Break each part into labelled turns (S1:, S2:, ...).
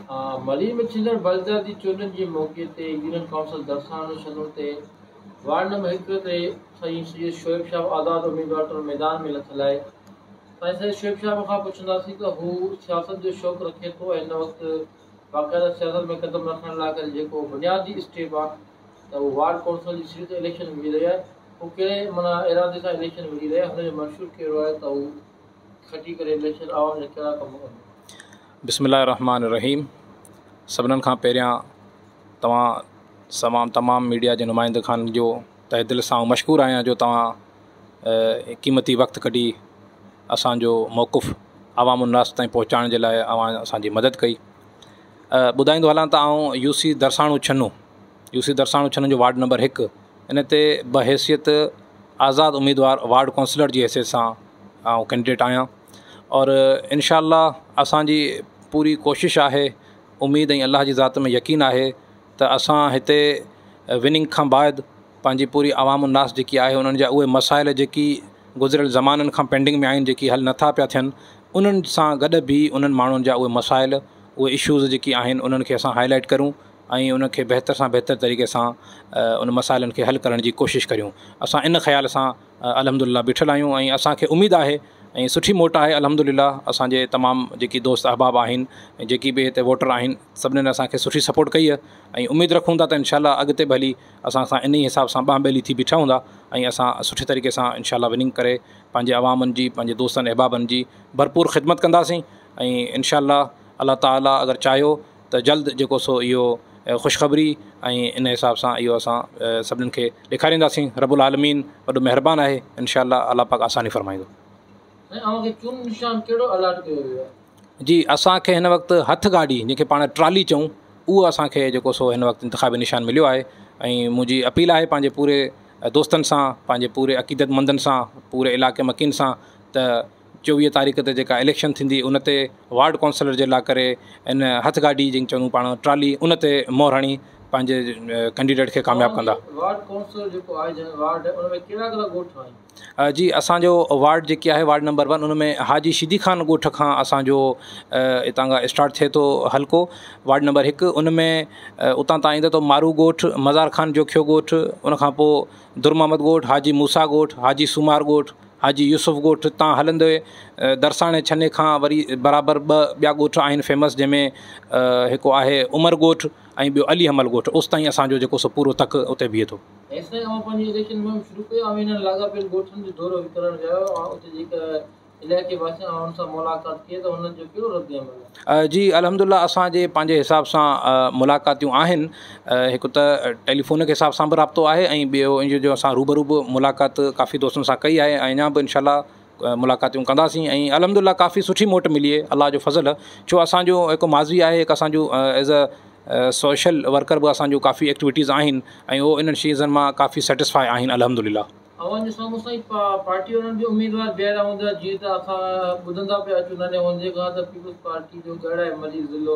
S1: मली में छिलर बलदादी चूंडनि जे मौक़े ते यूनियन काउंसिल दरसाण शनूर ते वार्ड नंबर 1 ते साईं सैयद शोएब शाह आज़ाद उम्मीदवार तौर मैदान में लथल आहे। साईं सैयद शोएब शाह खां पुछंदासीं त हू सियासत जो शौक़ रखे थो ऐं हिन वक़्तु बाक़ायदा सियासत में क़दम रखण लाइ करे जेको बुनियादी स्टेप आहे त उहो वार्ड काउंसिल जी सीट ते इलेक्शन मिली रही आहे। हू कहिड़े माना इरादे सां इलेक्शन मिली रही आहे, हुनजो मंशूर कहिड़ो आहे त हू खटी करे इलेक्शन आवाम जा कहिड़ा कम कंदो।
S2: बिस्मिल्लाहिर्रहमानिर्रहीम। सभिनीनि खां पहिरियां तमाम मीडिया जे नुमाइंदे खान जो तहे दिल सां मशकूर आहियां जो तव्हां क़ीमती वक़्तु कढी असांजो मौक़ुफ़ आवाम उन्नास ताईं पहुचाइण जे लाइ असांजी मदद कई। ॿुधाईंदो हलां त आउं यूसी दरसाणू छन्नू जो वार्ड नंबर 1 इन ते बहैसियत आज़ाद उम्मीदवार वार्ड काउंसिलर जी हैसियत सां आउं कैंडिडेट आहियां और इंशाअल्लाह असांजी पूरी कोशिशि आहे, उम्मीद ऐं अल्लाह जी ज़ात में यकीन आहे त असां हिते विनिंग खां बाद पंहिंजी पूरी आवाम उन्नास जेकी आहे उन्हनि जा उहे मसाइल जेकी गुज़िरियल ज़माननि खां पेंडिंग में आहिनि, जेकी हल नथा पिया थियनि, उन्हनि सां गॾु बि उन्हनि माण्हुनि जा उहे मसाइल उहे इशूज़ जेकी आहिनि उन्हनि खे असां हाईलाइट करूं ऐं उनखे बहितर सां बहितर तरीक़े सां उन मसाइलनि खे हल करण जी कोशिशि करियूं। असां इन ख़्याल सां अल्हम्दुलिल्लाह बीठल आहियूं ऐं असांखे उमेदु आहे ऐं सुठी मोट आहे अल्हम्दुलिल्लाह। असांजे तमामु जेकी दोस्त अहबाब आहिनि, जेकी बि हिते वोटर आहिनि, सभिनीनि असांखे सुठी सपोर्ट कई आहे ऐं उमेदु रखूं था त इंशाअल्लाह अॻिते बि हली असां सां इन ई हिसाब सां ॿांह ॿेली थी बीठा हूंदा ऐं असां सुठे तरीक़े सां इंशाअल्लाह विनिंग करे पंहिंजे अवामनि जी, पंहिंजे दोस्तनि अहबाबनि जी भरपूर ख़िदमत कंदासीं ऐं इंशाअल्लाह अल्लाह ताला अगरि चाहियो त जल्द जेको सो इहो ख़ुशख़बरी ऐं इन हिसाब सां इहो असां सभिनीनि खे ॾेखारींदासीं। रब्बुल आलमीन वॾो महिरबानी आहे, इंशाअल्लाह अल्लाह पाक आसानी फरमाईंदो। जी, असांखे हिन वक़्तु हथ गाॾी जंहिंखे पाण ट्राली चऊं उहो असांखे जेको सो हिन वक़्तु इंतिखाबी निशान मिलियो आहे ऐं मुंहिंजी अपील आहे पंहिंजे पूरे दोस्तनि सां, पंहिंजे पूरे अक़ीदतमंदनि सां, पूरे इलाइक़े मकीन सां त 24 तारीख़ ते जेका इलेक्शन थींदी उन ते वार्ड काउंसिलर जे लाइ करे इन हथ गाॾी जंहिं चऊं पाण ट्राली उन ते मोहर हणी पंहिंजे कैंडिडेट खे कामयाबु कंदा।
S1: वार्ड काउंसिलर जेको आहे वार्ड उन में कहिड़ा ॻोठ आहिनि?
S2: जी, असांजो वार्ड जेकी आहे वार्ड नंबर 1 उन में हाजी शीदी खान ॻोठ खां असांजो हितां खां स्टार्ट थिए थो हल्को। वार्ड नंबर 1 उन में उतां तव्हां ईंदो त मारू ॻोठ, मज़ार खान जोखियो ॻोठ, उनखां पोइ दुर मोहम्मद ॻोठ, हाजी मूसा ॻोठ, हाजी सुमार ॻोठ, हाजी यूसुफ ॻोठ। तव्हां हलंदे दरसाणे छन्ने खां वरी बराबरि 2 ॿिया ॻोठ आहिनि फेमस, जंहिंमें हिकु आहे उमर ॻोठ ऐं ॿियो अली हमल ॻोठ। उस ताईं असांजो जेको सो पूरो तक उते बीहे थो। जी अल्हम्दुलिल्लाह, असांजे पंहिंजे हिसाब सां मुलाक़ातियूं आहिनि। हिकु त टेलीफोन के हिसाब सां बि राब्तो आहे ऐं ॿियो इन जो असां रूबरू बि मुलाक़ात काफ़ी दोस्तनि सां कई आहे ऐं अञा बि इंशाअल्लाह मुलाक़ातियूं कंदासीं ऐं अल्हम्दुलिल्लाह काफ़ी सुठी मोट मिली आहे, अल्लाह जो फज़ल। छो असांजो हिकु माज़वी आहे, हिकु असांजो एज़ अ सोशल वर्कर बि असांजो काफ़ी एक्टिविटीज़ आहिनि ऐं उहो इन्हनि चीज़नि मां काफ़ी सेटिस्फाई आहिनि अल्हम्दुलिल्लाह।
S1: अवां साम्हूं साईं पार्टी उन्हनि जो उम्मीदवार बीहारिया हूंदा, जीअं त असां ॿुधंदा पिया अचूं नंढे हूंदे खां त पीपल्स पार्टी जो गढ़ आहे मली ज़िलो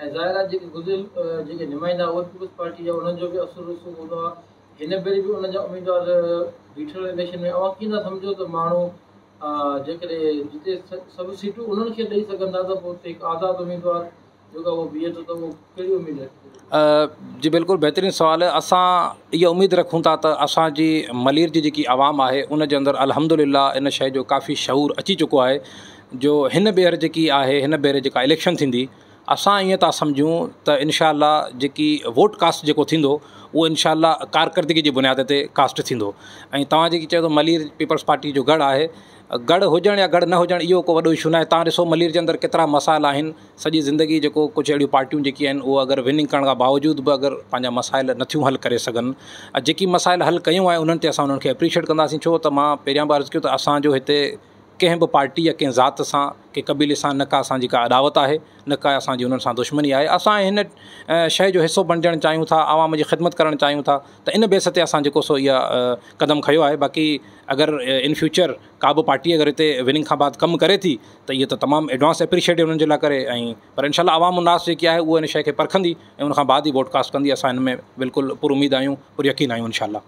S1: ऐं ज़ाहिर आहे जेके गुज़िरियल जेके नुमाइंदा उहे पीपल्स पार्टी जा, उन्हनि जो बि असुर रसूख़ हूंदो आहे। हिन भेरे बि उन्हनि जा उम्मीदवार बीठल इलेक्शन में। अवां कीअं था सम्झो त माण्हू जेकॾहिं जिते सभु सीटूं उन्हनि खे ॾेई सघंदा त पोइ हिकु आज़ादु उम्मीदवार जेको उहो बीहे थो त उहो कहिड़ी उमेदु रखे?
S2: जी बिल्कुलु बहितरीनु सुवालु आहे। असां इहा उमेदु रखूं था त असांजी मलीर जी जेकी आवाम आहे उन जे अंदरि अल्हम्दुलिल्लाह इन शइ जो काफ़ी शऊर अची चुको आहे जो हिन भेरे जेकी आहे, हिन भेरे जेका इलेक्शन थींदी, असां ईअं था सम्झूं त इंशाअल्लाह जेकी वोट कास्ट जेको थींदो उहो इंशाअल्लाह कारकर्दगी जी बुनियाद ते कास्ट थींदो। ऐं तव्हां जेकी चयो त मलीर पीपल्स पार्टी जो गढ़ आहे, गढ़ हुजणु या गढ़ न हुजणु इहो को वॾो इशू न आहे। तव्हां ॾिसो मलीर जे अंदरि केतिरा मसाइल आहिनि। सॼी ज़िंदगी जेको कुझु अहिड़ियूं पार्टियूं जेकी आहिनि उहे अगरि विनिंग करण खां बावजूदि बि अगरि पंहिंजा मसाइल नथियूं हल करे सघनि, जेकी मसाइल हल कयूं आहे उन्हनि ते असां उन्हनि खे एप्रिशिएट कंदासीं। छो त मां पहिरियां बि अर्ज़ु कयो त असांजो हिते कंहिं बि पार्टी या कंहिं ज़ात सां, कंहिं क़बीले सां न का असांजी का अदावत आहे, न का असांजी उन्हनि सां दुश्मनी आहे। असां हिन शइ जो हिसो बणिजणु चाहियूं था, आवाम जी ख़िदमत करणु चाहियूं था, त इन बेस ते असां जेको सो इहा क़दम खयो आहे। बाक़ी अगरि इन फ्यूचर का बि पार्टी अगरि हिते विनिंग खां बाद कमु करे थी त इहो त तमामु एडवांस एप्रिशिएटिव उन्हनि जे लाइ करे ऐं पर इंशाअल्लाह आवाम उन्नास जेकी आहे उहा इन शइ खे परखंदी ऐं उनखां बाद ई वोट कास्ट कंदी। असां हिन में बिल्कुलु पुर उमेद आहियूं, पुर यकीन आहियूं इंशाअल्लाह।